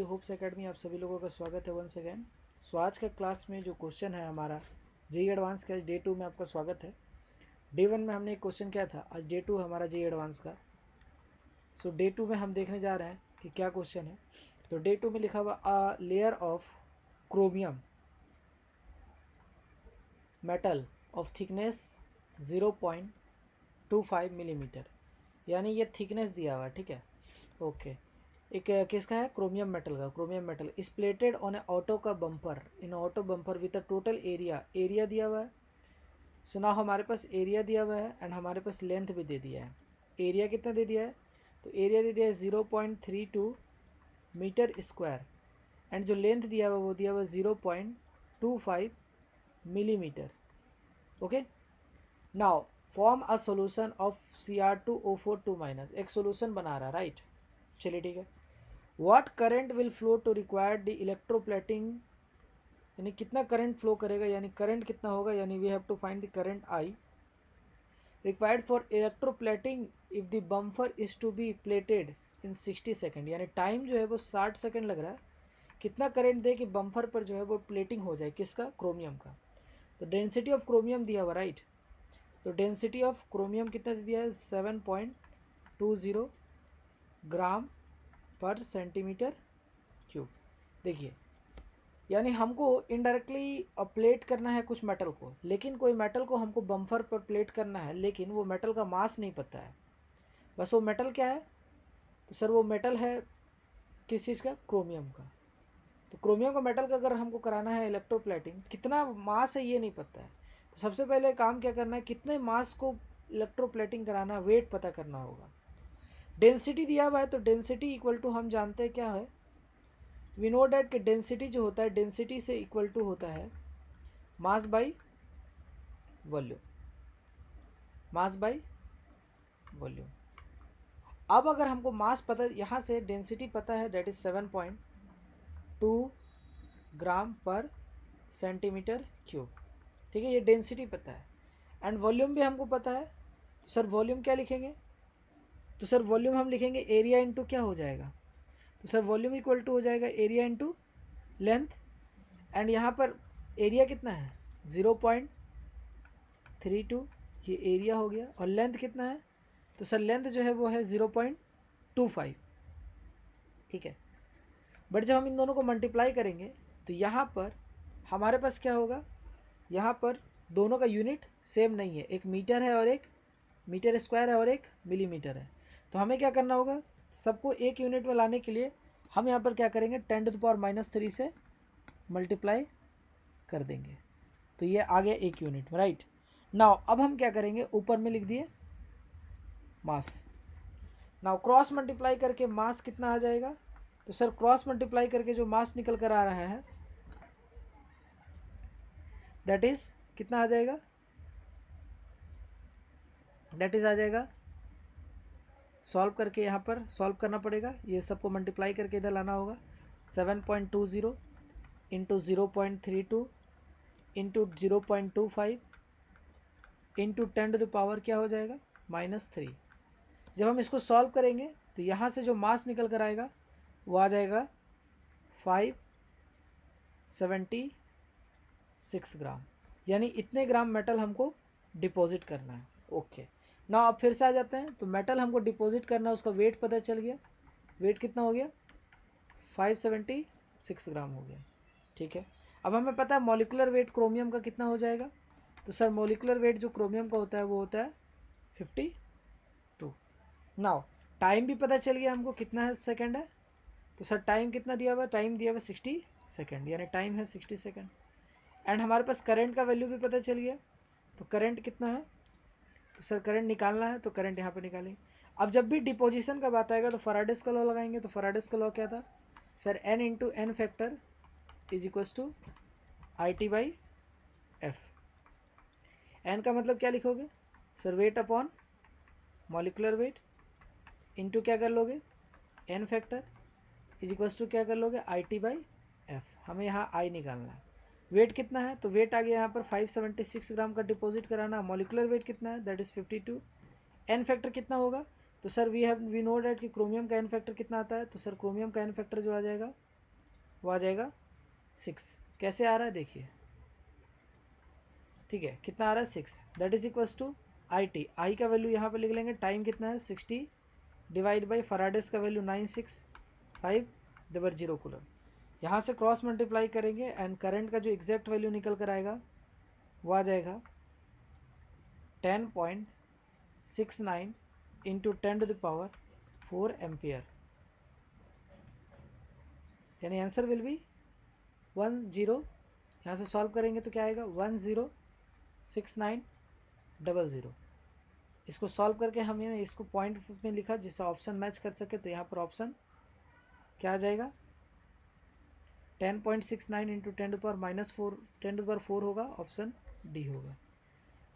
Hopes academy आप सभी लोगों का स्वागत है वंस अगेन। सो आज का क्लास में जो क्वेश्चन है हमारा जेई एडवांस का, डे 2 में आपका स्वागत है। डे 1 में हमने एक क्वेश्चन किया था, आज डे 2 हमारा जेई एडवांस का। सो डे 2 में हम देखने जा रहे हैं कि क्या क्वेश्चन है। तो डे 2 में लिखा हुआ a layer of chromium metal of thickness 0.25 millimetre, यानी ये थिकनेस दिया हुआ है, ठीक है। ओके, एक किसका है, क्रोमियम मेटल का। क्रोमियम मेटल इस प्लेटेड ऑन ए ऑटो का bumper, in auto bumper with a total area दिया हुआ है। सो नाउ हमारे पास एरिया दिया हुआ है एंड हमारे पास लेंथ भी दे दिया है। एरिया कितना दे दिया है, तो एरिया दे दिया है 0.32 मीटर स्क्वायर एंड जो लेंथ दिया हुआ है वो दिया हुआ है 0.25 millimetre. Okay, now form a solution of Cr2O4 एक सोल्यूशन बना रहा है, राइट। चलिए ठीक है। What current will flow to require the electroplating, यानी कितना करंट फ्लो करेगा, यानी करंट कितना होगा, यानी we have to find the current I required for electroplating if the bumper is to be plated in 60 second, यानी टाइम जो है वो 60 सेकेंड लग रहा है। कितना करंट दे कि बम्फर पर जो है वो प्लेटिंग हो जाए, किसका, क्रोमियम का। तो डेंसिटी ऑफ क्रोमियम दिया हुआ, राइट। तो डेंसिटी ऑफ क्रोमियम कितना दे दिया है, 7.20 ग्राम पर सेंटीमीटर क्यूब। देखिए, यानी हमको इनडायरेक्टली प्लेट करना है कुछ मेटल को, लेकिन कोई मेटल को हमको बम्फर पर प्लेट करना है, लेकिन वो मेटल का मास नहीं पता है। बस वो मेटल क्या है, तो सर वो मेटल है किस चीज़ का, क्रोमियम का। तो क्रोमियम का मेटल का अगर हमको कराना है इलेक्ट्रोप्लेटिंग, कितना मास है ये नहीं पता है। तो सबसे पहले काम क्या करना है, कितने मास को इलेक्ट्रोप्लेटिंग कराना है, वेट पता करना होगा। डेंसिटी दिया हुआ है, तो डेंसिटी इक्वल टू हम जानते हैं क्या है, वी नो डैट कि डेंसिटी जो होता है, डेंसिटी से इक्वल टू होता है mass by volume, mass by volume. अब अगर हमको मास पता, यहाँ से डेंसिटी पता है, डेट इज 7.2 ग्राम पर सेंटीमीटर क्यूब, ठीक है, ये डेंसिटी पता है। एंड वॉल्यूम भी हमको पता है। तो सर वॉल्यूम क्या लिखेंगे, तो सर वॉल्यूम हम लिखेंगे एरिया इंटू क्या हो जाएगा, तो सर वॉल्यूम इक्वल टू हो जाएगा एरिया इंटू लेंथ। एंड यहाँ पर एरिया कितना है, 0.32, ये एरिया हो गया। और लेंथ कितना है, तो सर लेंथ जो है वो है 0.25, ठीक है। बट जब हम इन दोनों को मल्टीप्लाई करेंगे तो यहाँ पर हमारे पास क्या होगा, यहाँ पर दोनों का यूनिट सेम नहीं है, एक मीटर है और एक मीटर स्क्वायर है और एक मिलीमीटर है। तो हमें क्या करना होगा, सबको एक यूनिट में लाने के लिए हम यहाँ पर क्या करेंगे, 10⁻³ से मल्टीप्लाई कर देंगे, तो ये आ गया एक यूनिट में, राइट। नाउ अब हम क्या करेंगे, ऊपर में लिख दिए मास। नाउ क्रॉस मल्टीप्लाई करके मास कितना आ जाएगा, तो सर क्रॉस मल्टीप्लाई करके जो मास निकल कर आ रहा है दैट इज कितना आ जाएगा, दैट इज आ जाएगा, सॉल्व करके यहाँ पर सॉल्व करना पड़ेगा, ये सबको मल्टीप्लाई करके इधर लाना होगा। 7.20 इंटू 0.32 इंटू 0.25 इंटू 10⁻, क्या हो जाएगा, -3। जब हम इसको सॉल्व करेंगे तो यहाँ से जो मास निकल कर आएगा वो आ जाएगा 576 ग्राम, यानी इतने ग्राम मेटल हमको डिपॉजिट करना है। ओके, ना अब फिर से आ जाते हैं। तो मेटल हमको डिपॉजिट करना है, उसका वेट पता चल गया, वेट कितना हो गया, 576 ग्राम हो गया, ठीक है। अब हमें पता है मॉलिकुलर वेट क्रोमियम का कितना हो जाएगा, तो सर मॉलिकुलर वेट जो क्रोमियम का होता है वो होता है 52। नाउ टाइम भी पता चल गया हमको कितना है, सेकेंड है। तो सर टाइम कितना दिया हुआ है, टाइम दिया हुआ 60 सेकेंड, यानी टाइम है 60 सेकेंड। एंड हमारे पास करंट का वैल्यू भी पता चल गया, तो करंट कितना है, तो सर करंट निकालना है तो करंट यहाँ पर निकालेंगे। अब जब भी डिपोजिशन का बात आएगा तो फराडेस का लॉ लगाएंगे। तो फराडेस का लॉ क्या था, sir n into N factor is equals to IT by F. N का मतलब क्या लिखोगे, sir weight upon molecular weight into क्या कर लोगे, N factor is equals to क्या कर लोगे, IT बाई एफ। हमें यहाँ आई निकालना है। वेट कितना है, तो वेट आ गया यहाँ पर 576 ग्राम का डिपॉजिट कराना। मॉलिकुलर वेट कितना है, दैट इज़ 52। एन फैक्टर कितना होगा, तो सर वी नो डैट कि क्रोमियम का एन फैक्टर कितना आता है, तो सर क्रोमियम का एन फैक्टर जो आ जाएगा वो आ जाएगा 6। कैसे आ रहा है देखिए, ठीक है, कितना आ रहा है 6, that is equals to I T. I का वैल्यू यहाँ पे लिख लेंगे, टाइम कितना है 60 डिवाइड बाई फराडेस का वैल्यू 96500 कूलम। यहाँ से क्रॉस मल्टीप्लाई करेंगे एंड करंट का जो एग्जैक्ट वैल्यू निकल कर आएगा वो आ जाएगा 10.69 इंटू 10⁴ एम्पियर, यानी आंसर विल बी 10। यहाँ से सॉल्व करेंगे तो क्या आएगा 106900। इसको सॉल्व करके हमने इसको पॉइंट में लिखा जिससे ऑप्शन मैच कर सके, तो यहाँ पर ऑप्शन क्या आ जाएगा 10.69 इंटू 10⁻⁴ होगा, ऑप्शन डी होगा।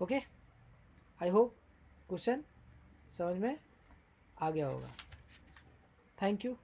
ओके, आई होप क्वेश्चन समझ में आ गया होगा। Thank you.